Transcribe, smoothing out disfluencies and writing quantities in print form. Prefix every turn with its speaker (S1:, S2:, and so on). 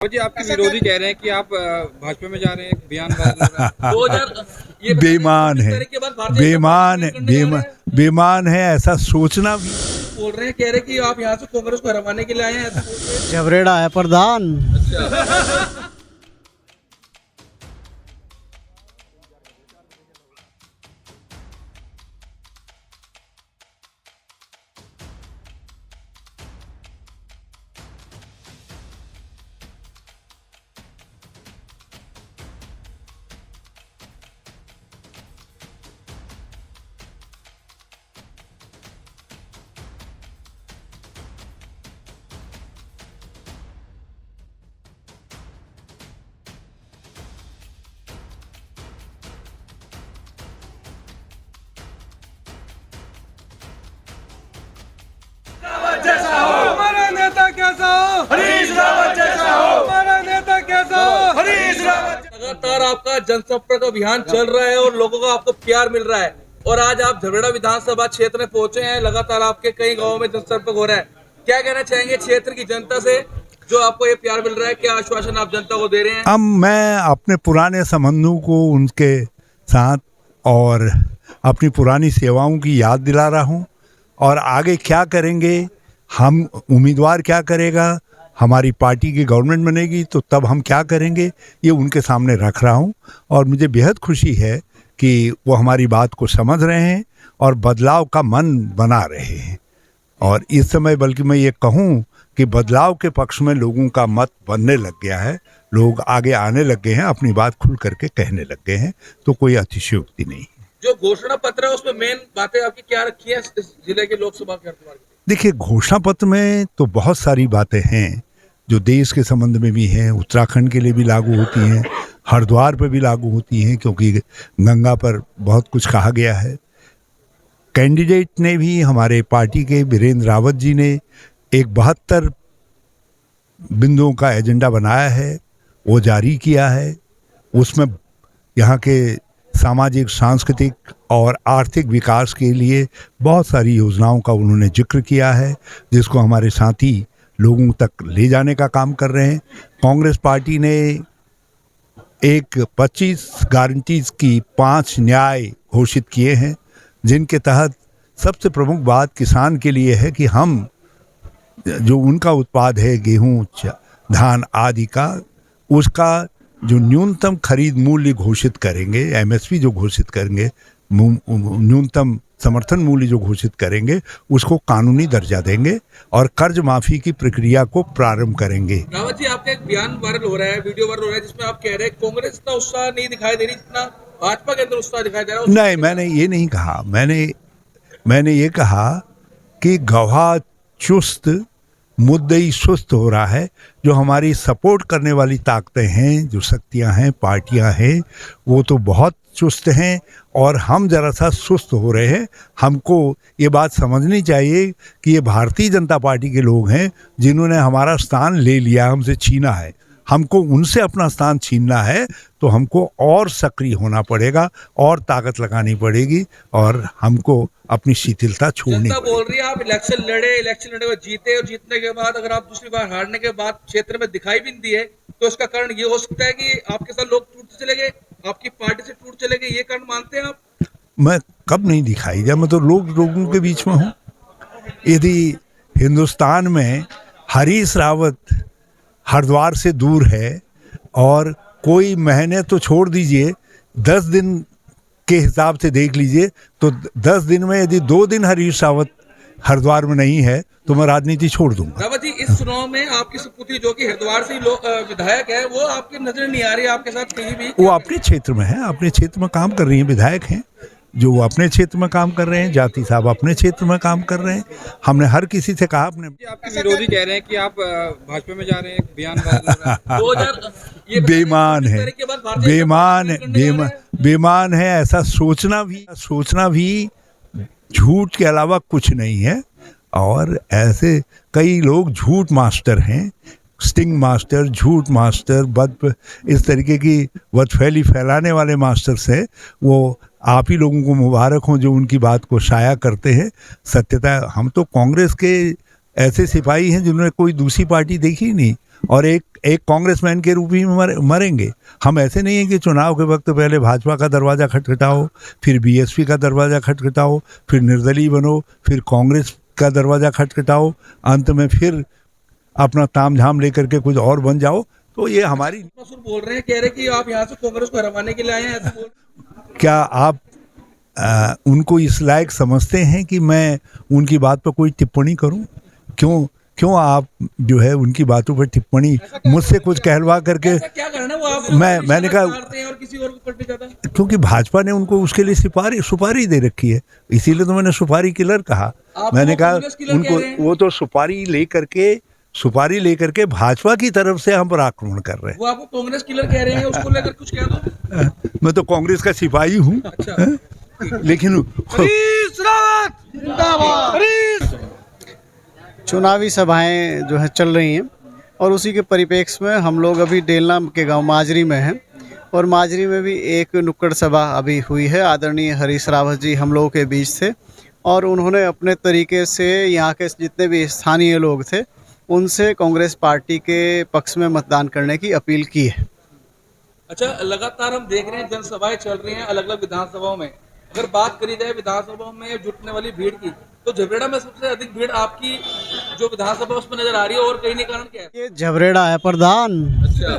S1: जी आपके विरोधी कह रहे हैं कि आप भाजपा में जा रहे हैं, बयान वायरल हो रहा है।
S2: 2000 ये
S3: बेईमान है,
S2: के बाद भारतीय जनता पार्टी में करने जा रहे हैं।
S3: बेईमान है, ऐसा सोचना भी।
S2: बोल रहे हैं, कह रहे हैं कि आप यहाँ से कांग्रेस को हरवाने के लिए आए हैं, ऐसा बोल रहे हैं।
S4: झबरेड़ा है प्रधान।
S2: अच्छा
S5: हमारा नेता कैसा हो, हरीश रावत जैसा हो। हमारा नेता कैसा हो, हरीश रावत।
S2: लगातार आपका जनसंपर्क अभियान चल रहा है और लोगों का आपको प्यार मिल रहा है और आज आप झबरेड़ा विधानसभा क्षेत्र में पहुंचे हैं। लगातार आपके कई गांवों में जनसंपर्क हो रहा है। क्या कहना चाहेंगे क्षेत्र की जनता से जो आपको ये प्यार मिल रहा है? क्या आश्वासन आप जनता को दे रहे हैं?
S3: अब मैं अपने पुराने संबंधों को उनके साथ और अपनी पुरानी सेवाओं की याद दिला रहा हूँ। और आगे क्या करेंगे, हम उम्मीदवार क्या करेगा, हमारी पार्टी की गवर्नमेंट बनेगी तो तब हम क्या करेंगे, ये उनके सामने रख रहा हूँ। और मुझे बेहद खुशी है कि वो हमारी बात को समझ रहे हैं और बदलाव का मन बना रहे हैं। और इस समय बल्कि मैं ये कहूँ कि बदलाव के पक्ष में लोगों का मत बनने लग गया है, लोग आगे आने लग गए हैं, अपनी बात खुल करके कहने लग गए हैं, तो कोई अतिशयोक्ति नहीं है।
S2: जो घोषणा पत्र है उसमें मेन बातें आपकी क्या रखी है इस जिले के लोकसभा के हरिद्वार की?
S3: देखिए, घोषणा पत्र में तो बहुत सारी बातें हैं जो देश के संबंध में भी हैं, उत्तराखंड के लिए भी लागू होती हैं, हरिद्वार पर भी लागू होती हैं, क्योंकि गंगा पर बहुत कुछ कहा गया है। कैंडिडेट ने भी, हमारे पार्टी के वीरेंद्र रावत जी ने एक 72 बिंदुओं का एजेंडा बनाया है, वो जारी किया है। उसमें यहाँ के सामाजिक, सांस्कृतिक और आर्थिक विकास के लिए बहुत सारी योजनाओं का उन्होंने जिक्र किया है, जिसको हमारे साथी लोगों तक ले जाने का काम कर रहे हैं। कांग्रेस पार्टी ने एक 25 गारंटीज की 5 न्याय घोषित किए हैं, जिनके तहत सबसे प्रमुख बात किसान के लिए है कि हम जो उनका उत्पाद है, गेहूं, धान आदि का, उसका जो न्यूनतम खरीद मूल्य घोषित करेंगे, एमएसपी जो घोषित करेंगे, न्यूनतम समर्थन मूल्य जो घोषित करेंगे, उसको कानूनी दर्जा देंगे और कर्ज माफी की प्रक्रिया को प्रारंभ करेंगे।
S2: रावत जी, आपका एक बयान वायरल हो रहा है, वीडियो वायरल हो रहा है, जिसमें आप कह रहे हैं कांग्रेस इतना उत्साह नहीं दिखाई दे रही जितना भाजपा के अंदर उत्साह दिखाई दे रहा है।
S3: नहीं, मैंने ये नहीं कहा। मैंने ये कहा कि गवाह चुस्त, मुद्दई सुस्त हो रहा है। जो हमारी सपोर्ट करने वाली ताकतें हैं, जो शक्तियां हैं, पार्टियां हैं, वो तो बहुत चुस्त हैं और हम जरा सा सुस्त हो रहे हैं। हमको ये बात समझनी चाहिए कि ये भारतीय जनता पार्टी के लोग हैं जिन्होंने हमारा स्थान ले लिया, हमसे छीना है। हमको उनसे अपना स्थान छीनना है तो हमको और सक्रिय होना पड़ेगा और ताकत लगानी पड़ेगी और हमको अपनी शिथिलता छोड़नी
S2: जनता
S3: पड़ेगी।
S2: बोल रही है आप इलेक्शन लड़े और जीते, और जीतने के बाद अगर आप दूसरी बार हारने के बाद क्षेत्र में दिखाई भी नहीं दिए तो इसका कारण ये हो सकता है कि आपके साथ लोग टूट चले गए, आपकी पार्टी से टूट चले गए। ये कारण मानते हैं आप?
S3: मैं कब नहीं दिखाई दिया, मैं तो लोगों के बीच में हूँ। यदि हिंदुस्तान में हरीश रावत हरिद्वार से दूर है और कोई महीने तो छोड़ दीजिए, 10 दिन के हिसाब से देख लीजिए, तो 10 दिन में यदि 2 दिन हरीश रावत हरिद्वार में नहीं है तो मैं राजनीति छोड़ दूंगा।
S2: रावत जी, इस चुनाव में आपकी सुपुत्री जो कि हरिद्वार से विधायक है, वो आपकी नजर नहीं आ रही आपके साथ कहीं भी?
S3: वो अपने क्षेत्र में है, अपने क्षेत्र में काम कर रही हैं, विधायक हैं जो अपने क्षेत्र में काम कर रहे हैं, जाति साहब अपने क्षेत्र में काम कर रहे हैं। हमने हर किसी से कहा अपने।
S1: जी आपके विरोधी कह रहे हैं कि आप भाजपा में जा रहे हैं, बयान वायरल हो रहा है।
S2: 2000 ये
S3: बेईमान है,
S2: के बाद भारतीय जनता पार्टी में करने जा रहे हैं।
S3: बेईमान है, ऐसा सोचना भी झूठ के अलावा कुछ नहीं है। और ऐसे कई लोग झूठ मास्टर हैं, स्टिंग मास्टर, झूठ मास्टर, इस तरीके की बदफैली फैलाने वाले मास्टर्स हैं। वो आप ही लोगों को मुबारक हों जो उनकी बात को शाया करते हैं। सत्यता, हम तो कांग्रेस के ऐसे सिपाही हैं जिन्होंने कोई दूसरी पार्टी देखी ही नहीं। और एक कांग्रेसमैन के रूप ही में मरेंगे। हम ऐसे नहीं है कि चुनाव के वक्त पहले भाजपा का दरवाज़ा खटखटाओ, फिर बीएसपी का दरवाज़ा खटखटाओ, फिर निर्दलीय बनो, फिर कांग्रेस का दरवाज़ा खटखटाओ, अंत में फिर अपना तामझाम लेकर के कुछ और बन जाओ। तो ये हमारी
S2: मसूर बोल रहे हैं, कह रहे हैं कि आप यहाँ से कांग्रेस को हरवाने के लिए आए हैं, ऐसे बोल।
S3: क्या आप उनको इस लायक समझते हैं कि मैं उनकी बात पर कोई टिप्पणी करूं? क्यों आप जो है उनकी बातों पर टिप्पणी मुझसे कुछ कहलवा करके
S2: ऐसा क्या करना है वो आप
S3: मैंने कहा
S2: और किसी और को पलट जाता है?
S3: क्योंकि भाजपा ने उनको उसके लिए सुपारी दे रखी है, इसीलिए तो मैंने सुपारी किलर कहा।
S2: आप
S3: मैंने
S2: वो
S3: कहा
S2: कांग्रेस किलर
S3: उनको
S2: कह रहे हैं।
S3: वो तो सुपारी लेकर के भाजपा की तरफ से हम पर आक्रमण कर रहे
S2: वो आपको कांग्रेस किलर कह रहे हैं, उसको लेकर कुछ कह दो।
S3: हैं। मैं तो कांग्रेस का सिपाही हूँ,
S2: अच्छा।
S3: लेकिन
S4: चुनावी सभाएं जो है चल रही हैं और उसी के परिप्रेक्ष्य में हम लोग अभी डेलना के गांव माजरी में हैं और माजरी में भी एक नुक्कड़ सभा अभी हुई है। आदरणीय हरीश रावत जी हम लोगों के बीच थे और उन्होंने अपने तरीके से यहाँ के जितने भी स्थानीय लोग थे उनसे कांग्रेस पार्टी के पक्ष में मतदान करने की अपील की है।
S2: अच्छा, लगातार हम देख रहे हैं जनसभाएं चल रही हैं अलग अलग विधानसभाओं में। अगर बात करी जाए विधानसभाओं में जुटने वाली भीड़ की, तो झबरेड़ा में सबसे अधिक भीड़ आपकी जो विधानसभा उसमें नजर आ रही है, और कहीं नहीं, कारण क्या है?
S4: ये झबरेड़ा है प्रधान।
S2: अच्छा।